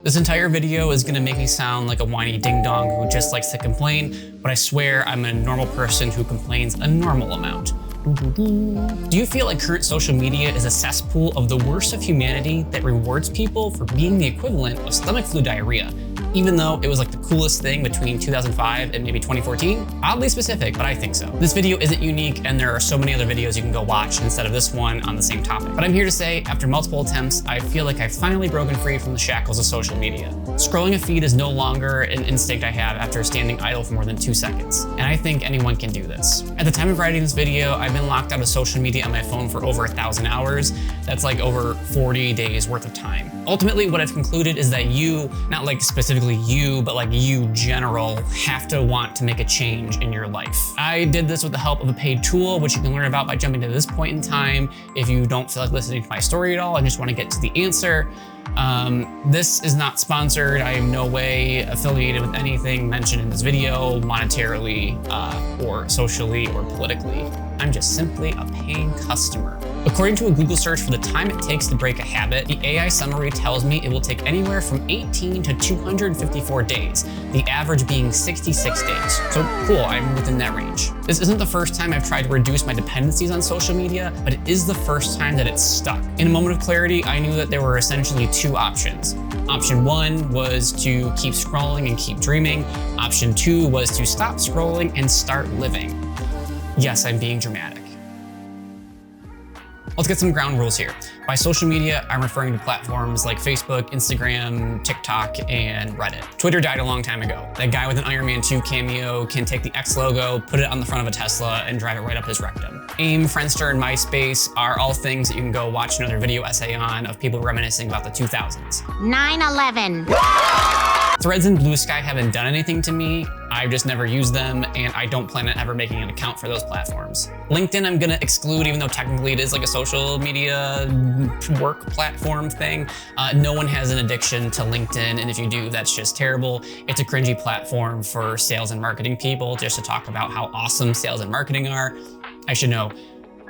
This entire video is gonna make me sound like a whiny ding-dong who just likes to complain, but I swear I'm a normal person who complains a normal amount. Do you feel like current social media is a cesspool of the worst of humanity that rewards people for being the equivalent of stomach flu diarrhea, even though it was like the coolest thing between 2005 and maybe 2014? Oddly specific, but I think so. This video isn't unique, and there are so many other videos you can go watch instead of this one on the same topic. But I'm here to say, after multiple attempts, I feel like I've finally broken free from the shackles of social media. Scrolling a feed is no longer an instinct I have after standing idle for more than 2 seconds, and I think anyone can do this. At the time of writing this video, I've been locked out of social media on my phone for over 1,000 hours. That's like over 40 days worth of time. Ultimately, what I've concluded is that you, not like specifically you, but like you general, have to want to make a change in your life. I did this with the help of a paid tool, which you can learn about by jumping to this point in time if you don't feel like listening to my story at all and just want to get to the answer. This is not sponsored. I am no way affiliated with anything mentioned in this video, monetarily, or socially, or politically. I'm just simply a paying customer. According to a Google search for the time it takes to break a habit, the AI summary tells me it will take anywhere from 18 to 254 days, the average being 66 days. So cool, I'm within that range. This isn't the first time I've tried to reduce my dependencies on social media, but it is the first time that it's stuck. In a moment of clarity, I knew that there were essentially 2 options. Option 1 was to keep scrolling and keep dreaming. Option 2 was to stop scrolling and start living. Yes, I'm being dramatic. Let's get some ground rules here. By social media, I'm referring to platforms like Facebook, Instagram, TikTok, and Reddit. Twitter died a long time ago. That guy with an Iron Man 2 cameo can take the X logo, put it on the front of a Tesla, and drive it right up his rectum. AIM, Friendster, and MySpace are all things that you can go watch another video essay on of people reminiscing about the 2000s. 9/11. Threads and Blue Sky haven't done anything to me. I've just never used them, and I don't plan on ever making an account for those platforms. LinkedIn I'm gonna exclude, even though technically it is like a social media work platform thing. No one has an addiction to LinkedIn, and if you do, that's just terrible. It's a cringy platform for sales and marketing people just to talk about how awesome sales and marketing are. I should know.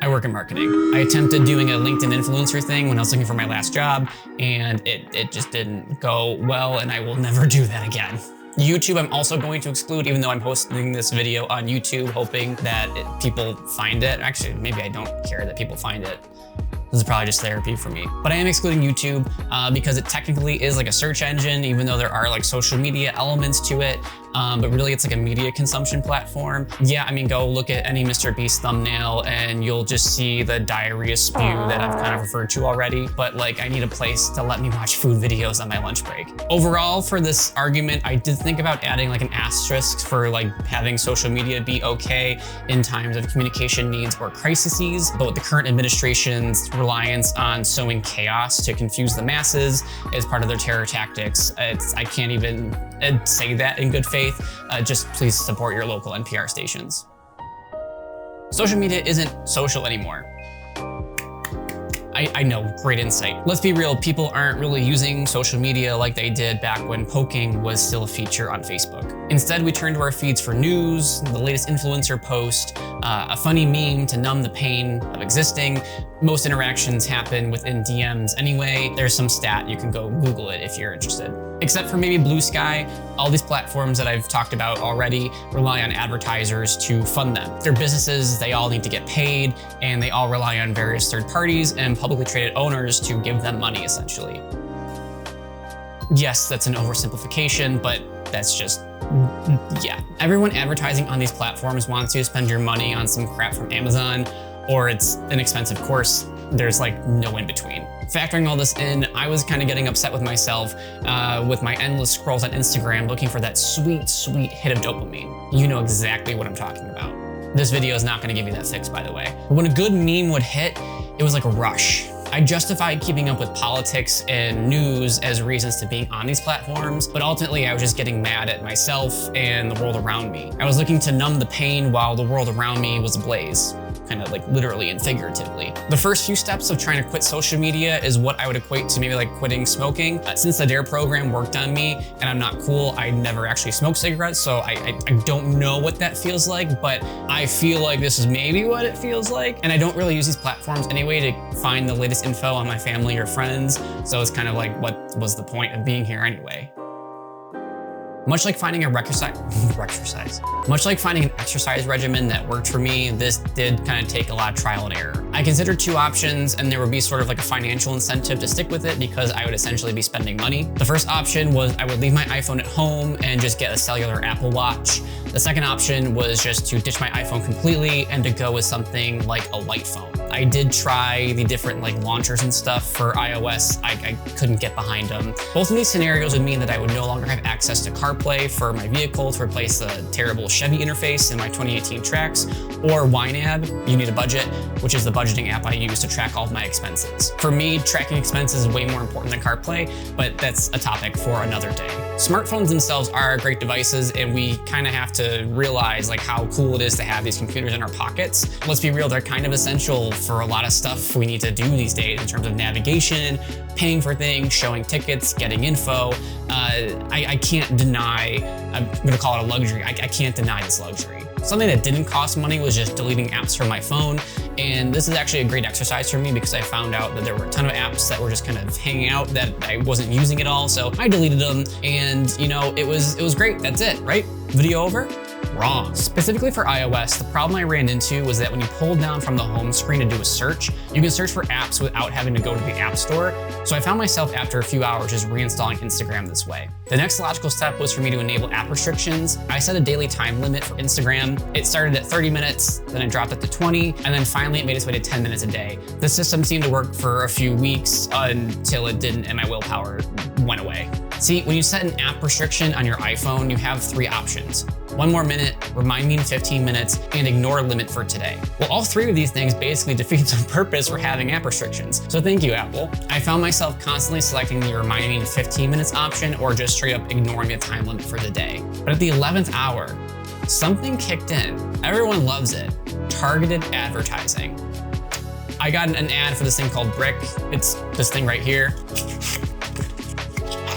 I work in marketing. I attempted doing a LinkedIn influencer thing when I was looking for my last job, and it just didn't go well, and I will never do that again. YouTube I'm also going to exclude, even though I'm posting this video on YouTube hoping that people find it. Actually, maybe I don't care that people find it. This is probably just therapy for me. But I am excluding YouTube because it technically is like a search engine, even though there are like social media elements to it. But really it's like a media consumption platform. Yeah, I mean, go look at any Mr. Beast thumbnail and you'll just see the diarrhea spew that I've kind of referred to already. But like, I need a place to let me watch food videos on my lunch break. Overall, for this argument, I did think about adding like an asterisk for like having social media be okay in times of communication needs or crises. But with the current administration's reliance on sowing chaos to confuse the masses as part of their terror tactics, I can't even say that in good faith. Just please support your local NPR stations. Social media isn't social anymore. I know, great insight. Let's be real, people aren't really using social media like they did back when poking was still a feature on Facebook. Instead, we turn to our feeds for news, the latest influencer post, a funny meme to numb the pain of existing. Most interactions happen within DMs anyway. There's some stat, you can go Google it if you're interested. Except for maybe Blue Sky, all these platforms that I've talked about already rely on advertisers to fund them. They're businesses, they all need to get paid, and they all rely on various third parties and publicly traded owners to give them money, essentially. Yes, that's an oversimplification, but that's just, yeah. Everyone advertising on these platforms wants you to spend your money on some crap from Amazon, or it's an expensive course. There's like no in between. Factoring all this in, I was kind of getting upset with myself with my endless scrolls on Instagram looking for that sweet, sweet hit of dopamine. You know exactly what I'm talking about. This video is not gonna give you that fix, by the way. But when a good meme would hit, it was like a rush. I justified keeping up with politics and news as reasons to being on these platforms, but ultimately I was just getting mad at myself and the world around me. I was looking to numb the pain while the world around me was ablaze. kind of like literally and figuratively. The first few steps of trying to quit social media is what I would equate to maybe like quitting smoking. Since the DARE program worked on me and I'm not cool, I never actually smoked cigarettes, so I don't know what that feels like, but I feel like this is maybe what it feels like. And I don't really use these platforms anyway to find the latest info on my family or friends, so it's kind of like, what was the point of being here anyway? Much like finding an exercise regimen that worked for me, this did kind of take a lot of trial and error. I considered two options, and there would be sort of like a financial incentive to stick with it because I would essentially be spending money. The first option was I would leave my iPhone at home and just get a cellular Apple Watch. The second option was just to ditch my iPhone completely and to go with something like a light phone. I did try the different like launchers and stuff for iOS. I couldn't get behind them. Both of these scenarios would mean that I would no longer have access to CarPlay for my vehicle to replace the terrible Chevy interface in my 2018 Trax, or YNAB, You Need a Budget, which is the budgeting app I use to track all of my expenses. For me, tracking expenses is way more important than CarPlay, but that's a topic for another day. Smartphones themselves are great devices, and we kind of have to realize like how cool it is to have these computers in our pockets. Let's be real, they're kind of essential for a lot of stuff we need to do these days in terms of navigation, paying for things, showing tickets, getting info. I can't deny, I'm gonna call it a luxury, I can't deny this luxury. Something that didn't cost money was just deleting apps from my phone. And this is actually a great exercise for me because I found out that there were a ton of apps that were just kind of hanging out that I wasn't using at all. So I deleted them, and you know, it was great. That's it, right? Video over? Wrong. Specifically for iOS, the problem I ran into was that when you pull down from the home screen to do a search, you can search for apps without having to go to the App Store. So I found myself after a few hours just reinstalling Instagram this way. The next logical step was for me to enable app restrictions. I set a daily time limit for Instagram. It started at 30 minutes, then it dropped it to 20, and then finally it made its way to 10 minutes a day. The system seemed to work for a few weeks until it didn't and my willpower went away. See, when you set an app restriction on your iPhone, you have three options. 1 more minute, remind me in 15 minutes, and ignore limit for today. Well, all three of these things basically defeat the purpose for having app restrictions. So thank you, Apple. I found myself constantly selecting the remind me in 15 minutes option or just straight up ignoring the time limit for the day. But at the 11th hour, something kicked in. Everyone loves it. Targeted advertising. I got an ad for this thing called Brick. It's this thing right here.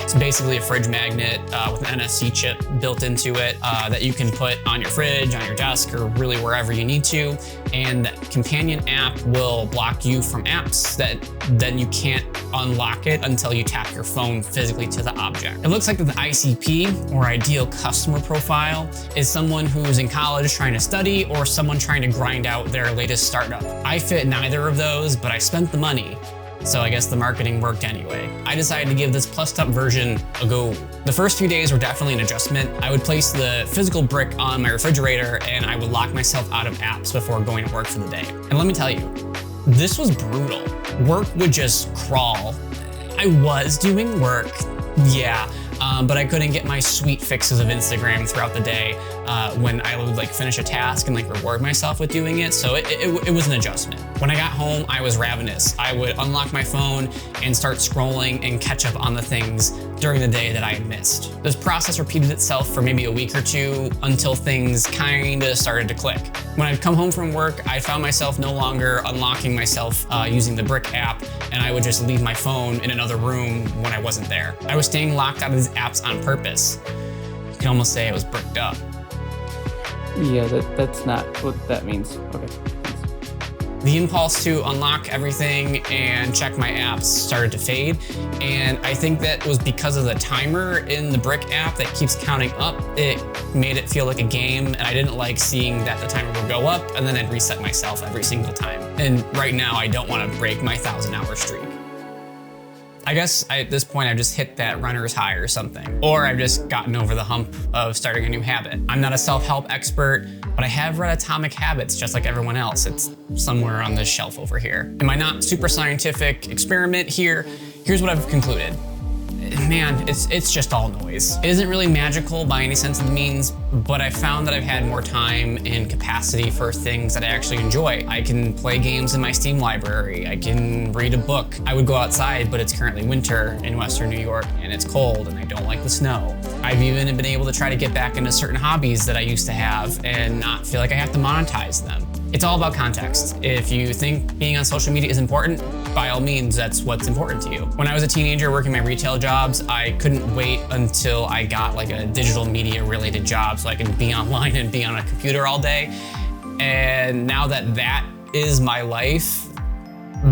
It's basically a fridge magnet with an NFC chip built into it that you can put on your fridge, on your desk, or really wherever you need to. And that companion app will block you from apps that then you can't unlock it until you tap your phone physically to the object. It looks like the ICP, or ideal customer profile, is someone who's in college trying to study or someone trying to grind out their latest startup. I fit neither of those, but I spent the money. So I guess the marketing worked anyway. I decided to give this plussed up version a go. The first few days were definitely an adjustment. I would place the physical brick on my refrigerator and I would lock myself out of apps before going to work for the day. And let me tell you, this was brutal. Work would just crawl. I was doing work, yeah, but I couldn't get my sweet fixes of Instagram throughout the day when I would like finish a task and like reward myself with doing it. So it was an adjustment. When I got home, I was ravenous. I would unlock my phone and start scrolling and catch up on the things during the day that I had missed. This process repeated itself for maybe a week or two until things kinda started to click. When I'd come home from work, I found myself no longer unlocking myself using the Brick app, and I would just leave my phone in another room when I wasn't there. I was staying locked out of these apps on purpose. You can almost say I was bricked up. Yeah, that's not what that means. Okay. The impulse to unlock everything and check my apps started to fade, and I think that was because of the timer in the Brick app that keeps counting up. It made it feel like a game, and I didn't like seeing that the timer would go up and then I'd reset myself every single time. And right now I don't want to break my 1,000-hour streak. I guess at this point I've just hit that runner's high or something, or I've just gotten over the hump of starting a new habit. I'm not a self-help expert, but I have read Atomic Habits just like everyone else. It's somewhere on this shelf over here. In my not super scientific experiment here, here's what I've concluded. Man, it's just all noise. It isn't really magical by any sense of the means, but I found that I've had more time and capacity for things that I actually enjoy. I can play games in my Steam library. I can read a book. I would go outside, but it's currently winter in Western New York and it's cold and I don't like the snow. I've even been able to try to get back into certain hobbies that I used to have and not feel like I have to monetize them. It's all about context. If you think being on social media is important, by all means, that's what's important to you. When I was a teenager working my retail jobs, I couldn't wait until I got like a digital media related job so I could be online and be on a computer all day. And now that that is my life,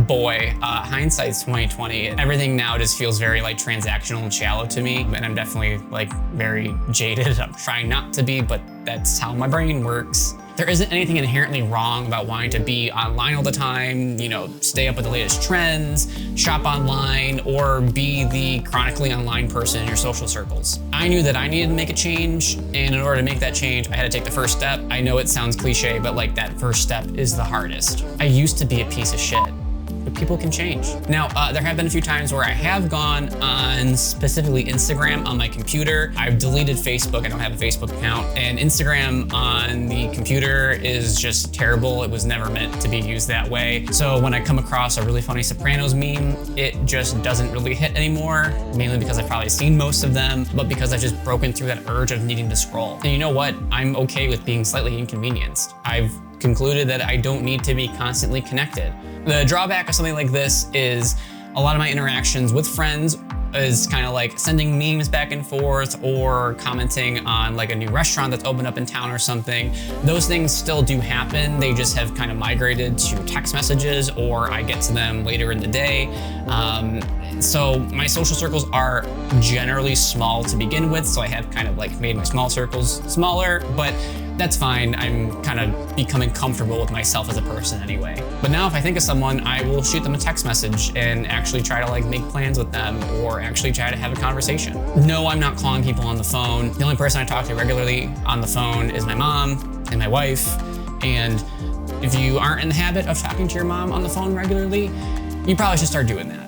boy, hindsight's 2020. Everything now just feels very like transactional and shallow to me. And I'm definitely like very jaded. I'm trying not to be, but that's how my brain works. There isn't anything inherently wrong about wanting to be online all the time, you know, stay up with the latest trends, shop online, or be the chronically online person in your social circles. I knew that I needed to make a change, and in order to make that change, I had to take the first step. I know it sounds cliche, but like that first step is the hardest. I used to be a piece of shit, but people can change. Now, there have been a few times where I have gone on specifically Instagram on my computer. I've deleted Facebook, I don't have a Facebook account, and Instagram on the computer is just terrible. It was never meant to be used that way. So when I come across a really funny Sopranos meme, it just doesn't really hit anymore, mainly because I've probably seen most of them, but because I've just broken through that urge of needing to scroll. And you know what? I'm okay with being slightly inconvenienced. I've concluded that I don't need to be constantly connected. The drawback of something like this is a lot of my interactions with friends is kind of like sending memes back and forth or commenting on like a new restaurant that's opened up in town or something. Those things still do happen. They just have kind of migrated to text messages, or I get to them later in the day. So my social circles are generally small to begin with, so I have kind of like made my small circles smaller, but that's fine. I'm kind of becoming comfortable with myself as a person anyway. But now if I think of someone, I will shoot them a text message and actually try to like make plans with them or actually try to have a conversation. No, I'm not calling people on the phone. The only person I talk to regularly on the phone is my mom and my wife. And if you aren't in the habit of talking to your mom on the phone regularly, you probably should start doing that.